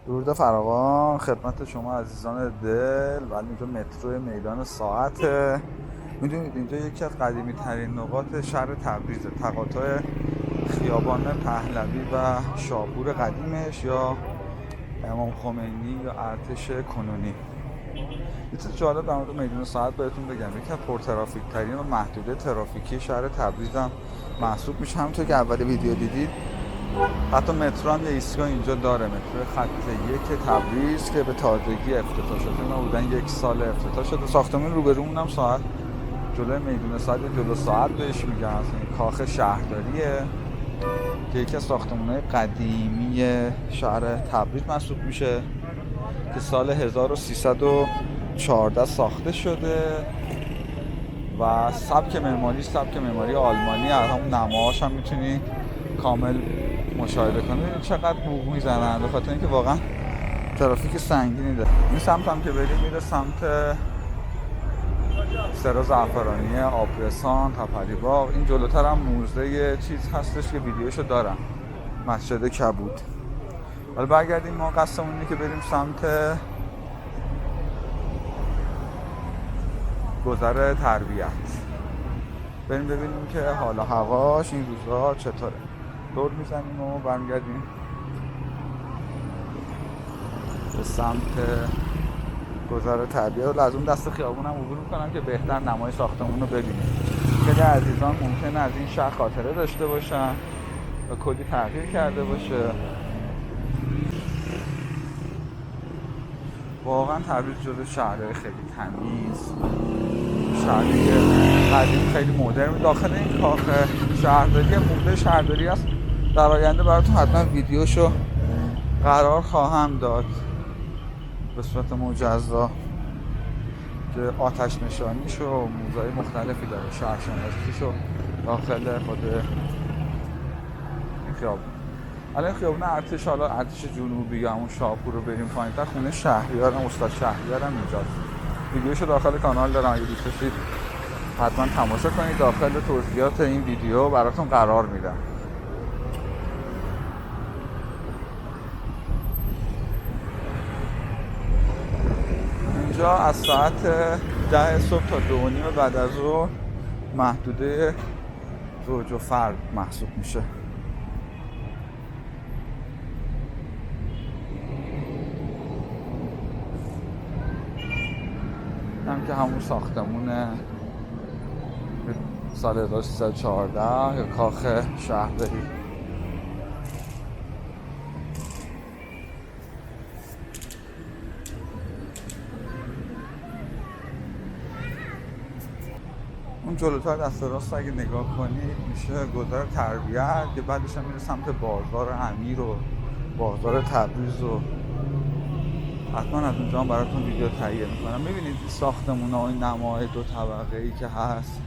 درود فراوان خدمت شما عزیزان دل. ولی اینجا مترو میدان ساعته. میدونید اینجا یکی از قدیمی ترین نقاط شهر تبریزه، تقاطع خیابان پهلوی و شاپور قدیمش یا امام خمینی یا ارتش کنونی. یه چیز جالب در مورد میدان ساعت بهتون بگم، یکی از پرترافیک ترین و محدوده ترافیکی شهر تبریز هم محسوب میشه. همونطور که اول ویدیو دیدید حتی مترو هم یه ایستگاه اینجا داره، مترو خط 1 تبریز که به تازگی افتتاح شده. ما بودن 1 سال افتتاح شده. ساختمان روبرومون هم ساعت جلوی میدون ساعت یا جلو ساعت بهش میگن، این کاخ شهرداریه که یکی از ساختمان‌های قدیمی شهر تبریز محسوب میشه که سال 1314 ساخته شده و سبک معماری آلمانی. از همون نماهاش هم میتونی کامل مشاهده کنید چقدر بوق میزنن، به خاطر اینکه واقعا ترافیک سنگینی داره. این سمت هم که بریم میره سمت سرا زعفرانی، آبرسان، تپری باغ. این جلوتر هم موزه چیز هستش که ویدیوشو دارم، مسجد کبود. حالا برگردیم، ما قصدمون اینه که بریم سمت گذر تربیت، بریم ببینیم که حالا هواش این روزها چطوره. دور میزنیم و برمیگردیم به سمت گذر تربیت و از اون دست خیابون هم عبور میکنم که بهتر نمای ساختمون رو ببینیم. خیلی عزیزان ممکنه از این شهر خاطره داشته باشن و کلی تغییر کرده باشه. واقعا تبریز جزو شهرهای خیلی تمیز، شهری قدیم خیلی مدرن. داخل این کاخ شهرداری موزه شهرداری است. در آینده براتون حتما ویدیوشو قرار خواهم داد به صورت مجزا که آتش نشانیشو و موزه‌های مختلفی داره، شهرشناسیشو داخل خود این خیابون. الان خیابون ارتش، حالا ارتش جنوبی یا همون شاپور رو بریم پایین‌تر، خونه شهریار هم استاد شهریار هم اینجاست. ویدیوشو داخل کانال دارم، اگه دوست داشتید حتما تماشا کنید. داخل توضیحات این ویدیو براتون قرار میدم. اینجا از ساعت 10 صبح تا 2:30 بعد از ظهر محدوده زوج و فرد محسوب میشه. هم که همون ساختمون سال 1314 یا کاخ شهرداری. اون جلوتر دست راست اگه نگاه کنید میشه گذر تربیت که بعدش هم میره سمت بازار امیر و بازار تبریز و حتما از اونجا هم براتون ویدیو تهیه میکنم. میبینید ساختمونا و این نماهای 2 طبقه ای که هست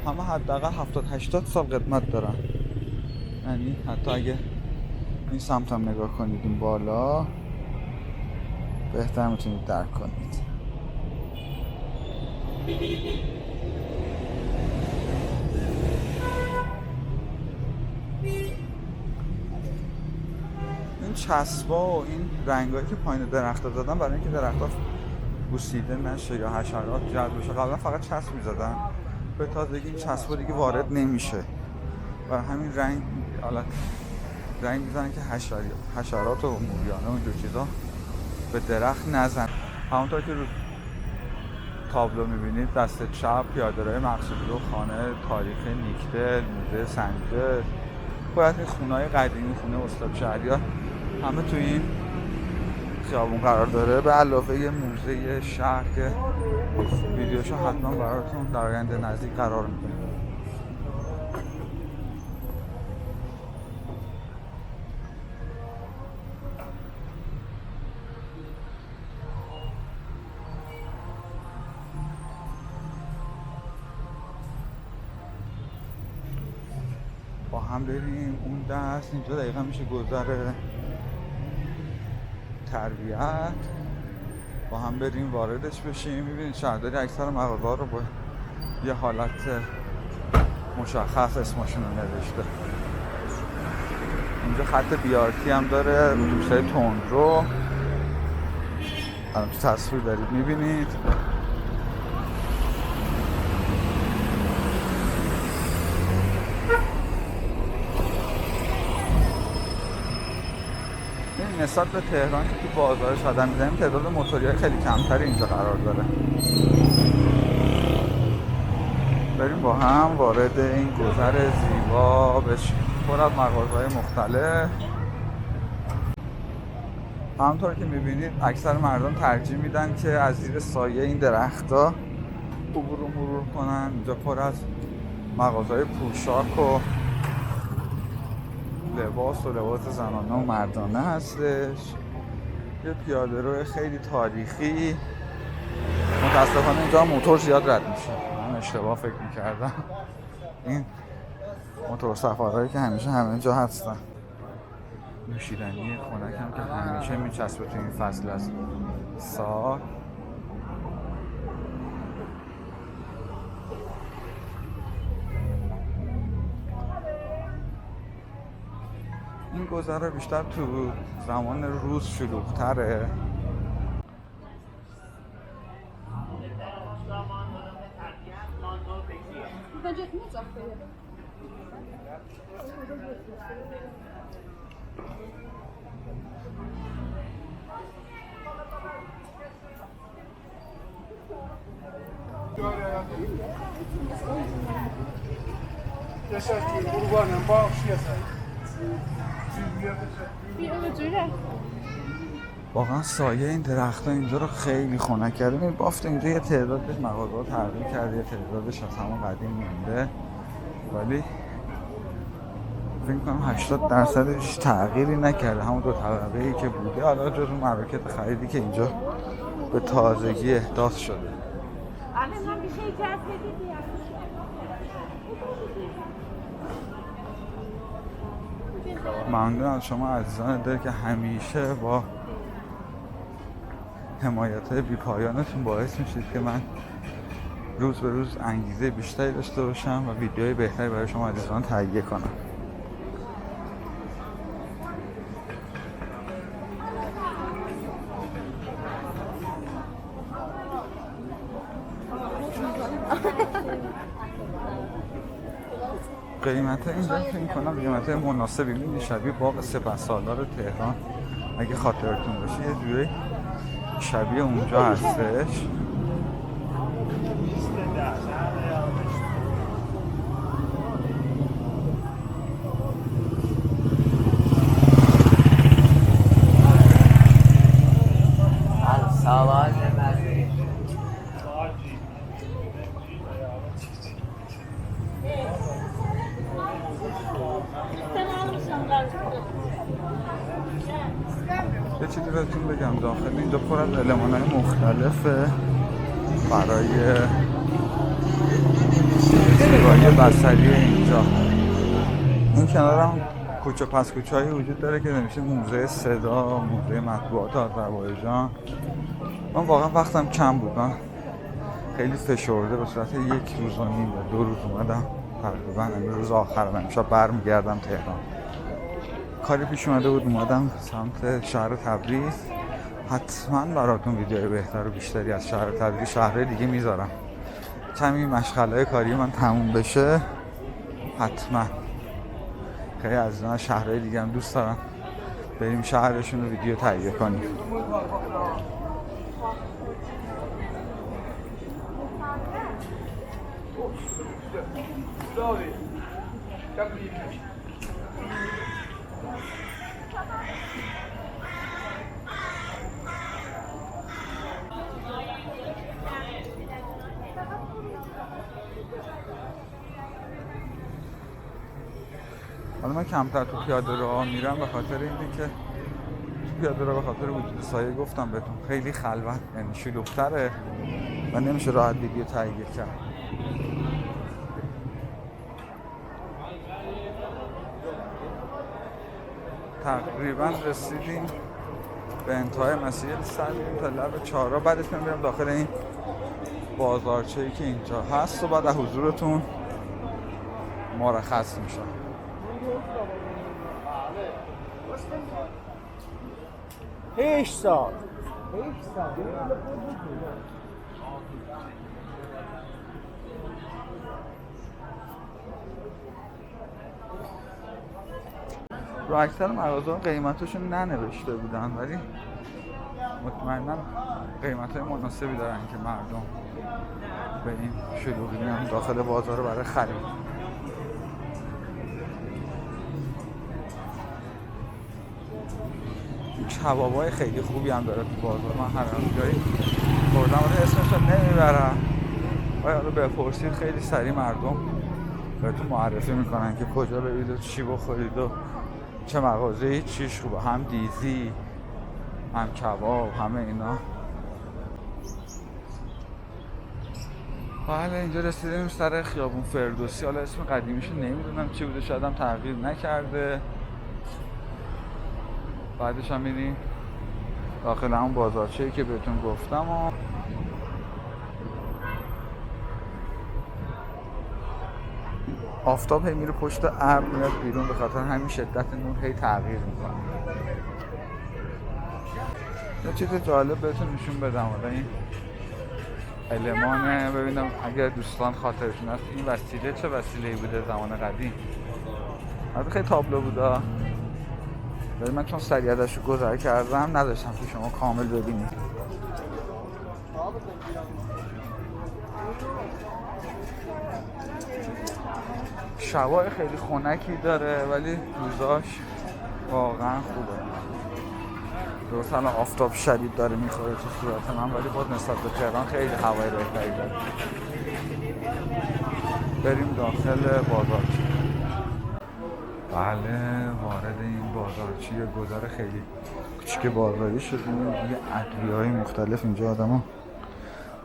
همه حداقل 70-80 سال قدمت دارن. یعنی حتی اگه این سمت هم نگاه کنید این بالا بهتر میتونید درک کنید. این چسبا و این رنگایی که پایین درخت‌ها زدن برای اینکه درخت‌ها بوسیده نشه یا حشرات جذب بشه، قبلا فقط چسب می‌زدن، به تازگی این چسبا دیگه وارد نمیشه و همین رنگ حالت رنگ میزنن که حشرات و موریانه و اینجور چیزا به درخت نزن. همونطور که رو تابلو میبینید دست چپ پیاده‌روی مقصودی رو خانه تاریخی نیکدل، موزه سنجر، باید این خونه‌های قدیمی، خونه استاد شهریار همه توی این خیابون قرار داره، به علاوه یه موزه شهر که ویدیوشو حتما براتون در آینده نزدیک قرار میده. با هم بریم اون دست. اینجا دقیقا میشه گذر تربیت. با هم بریم واردش بشیم. میبینید شهرداری اکثر مغازه‌ها رو با یه حالت مشخص اسمشون رو نوشته. اینجا خط بیارتی هم داره، اتوبوس‌های تندرو الان تو تصویر دارید میبینید. این نسبت به تهران که تو بازارش قدم میزنیم تعداد موتوری‌های خیلی کمتری اینجا قرار داره. بریم با هم وارد این گذر زیبا بشیم، پر از مغازه‌های مختلف. همونطور که میبینید اکثر مردم ترجیح میدن که از زیر سایه این درخت‌ها عبور و مرور کنن. اینجا پر از مغازه‌های پوشاک و لباس زنانه و مردانه هستش. یه پیاده‌رو خیلی تاریخی. متاسفانه اینجا موتور زیاد رد میشه. من اشتباه فکر میکردم. این موتور سفرهایی که همیشه همه جا هستن. نوشیدنی خنک هم که همیشه میچسبه تو این فصل از سال. این گذره بیشتر تو زمان روز شلوغ‌تره. واقعا سایه این درخت‌ها اینجا رو خیلی خنک کرده. این بافت اینجا یه تعداد مغازه‌ها تغییر کرده، یه تعدادش از همون قدیم مونده، ولی فکر می‌کنم 80% تغییری نکرده، همون دو طبقه‌ای که بوده. حالا جز اون مراکز خریدی که اینجا به تازگی احداث شده. ممنون از شما عزیزان دل که همیشه با حمایت‌های بی‌پایانتون باعث میشید که من روز به روز انگیزه بیشتری داشته باشم و ویدیوهای بهتری برای شما عزیزان تهیه کنم. قیمت اینجا فکر می‌کنم قیمت مناسبی می‌بینی، شبیه باغ سپهسالار تهران اگه خاطرتون باشه یه جوری شبیه اونجا هستش. یه چیزی بهتون بگم، داخل اینجا پر از المان‌های مختلفه برای زیبایی بصری اینجا. این کنارم کوچه پس کوچه‌ای وجود داره که نمیشه موزه صدا، موزه مطبوعات آذربایجان. من واقعا وقتم کم بود، من خیلی فشرده به صورت یک روز و نیم یا 2 روز اومدم، تقریبا روز آخرم، امشب برمیگردم تهران. کاری پیش اومده بود اومدم سمت شهر تبریز. حتما براتون ویدیوهای بهتر و بیشتری از شهر تبریز، شهرهای دیگه میذارم. کمی مشغله کاری من تموم بشه حتما خیلی عزیزان شهرهای دیگه هم دوست دارم بریم شهرشون رو ویدیو تهیه کنیم. حالا من کمتر تو پیاده راه میرم به خاطر اینکه تو پیاده راه به خاطر وجود سایه گفتم بهتون خیلی خلوت، یعنی شلوغ‌تره و نمیشه راحت ویدیو تهیه کرد. تقریبا رسیدیم به انتهای مسیر، سر میریم تا لب چهارراه، بعدش میرم داخل این بازارچه‌ای که اینجا هست و بعد از حضورتون مرخص میشم. هیچ سال رو اکثر مغازه‌ها قیمتشون ننوشته بودن، ولی مطمئناً قیمت‌های مناسبی دارن که مردم به این شلوغی میان داخل بازار برای خرید. کبابای خیلی خوبی هم داره تو بازار. من هر جایی خوردم ولی اسمش رو نمیبرم، و حالا بپرسید خیلی سریع مردم بهتون معرفی میکنن که کجا برید و چی بخورید و چه مغازه‌ای چیش خوبه، هم دیزی هم کباب همه اینا. بله اینجا رسیدیم سر خیابون فردوسی. حالا اسم قدیمیشو نمیدونم چی بوده، شاید هم تغییر نکرده. بعدش هم میریم داخل همون بازارچه‌ای که بهتون گفتم و آفتاب هی میره پشت ابر میاد بیرون، به خاطر همین شدت نور هی تغییر میکنه. یه چیز جالب بهتون نشون بدم، حالا این المانه، ببینم اگر دوستان خاطرشون هست این وسیله چه وسیله‌ای بوده زمان قدیم. البته خیلی تابلو بوده، ولی من چون سریع ازش گذر کردم نذاشتم که شما کامل ببینید. شبای خیلی خنکی داره ولی روزاش واقعا خوبه. درست الان آفتاب شدید داره میخوره تو صورت من، ولی باز نسبت به تهران خیلی هوای بهتری داره. بریم داخل بازارچه. بله وارد این بازارچه، یه گذر خیلی کوچیک بازاری شدیم. دیگه ادویه‌های مختلف اینجا آدمو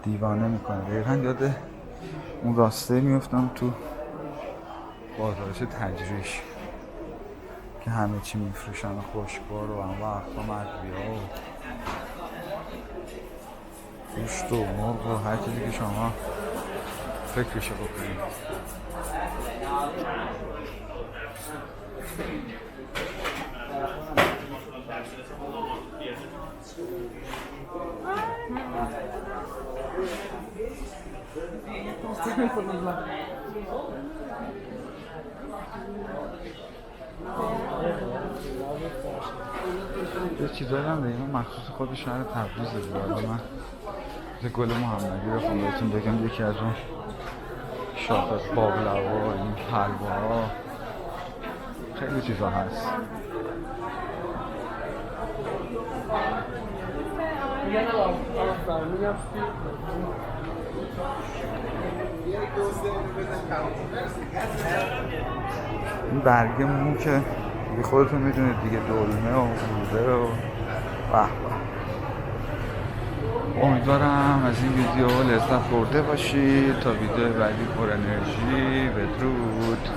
دیوانه میکنه. دقیقاً یاد اون راسته میفتم تو بازارچه تجریش که همه چی میفروشن، خوشبار و انواع اقسام ادویه‌ها و گوشت و مرغ و هر چیزی که شما فکرشو بکنید. یه چیزایی هم داریم مخصوص خود شهر تبریز دیگه. حالا من گل محمدی رو بهتون بگم، یکی از اون شاخص باقلوا، این حلواها، خیلی چیزا هست. این برگ مو که دیگه خودتون میدونید دیگه، دلمه و روزه و به. امیدوارم از این ویدیو لذت برده باشید. تا ویدیو بعدی پر انرژی. بدرود.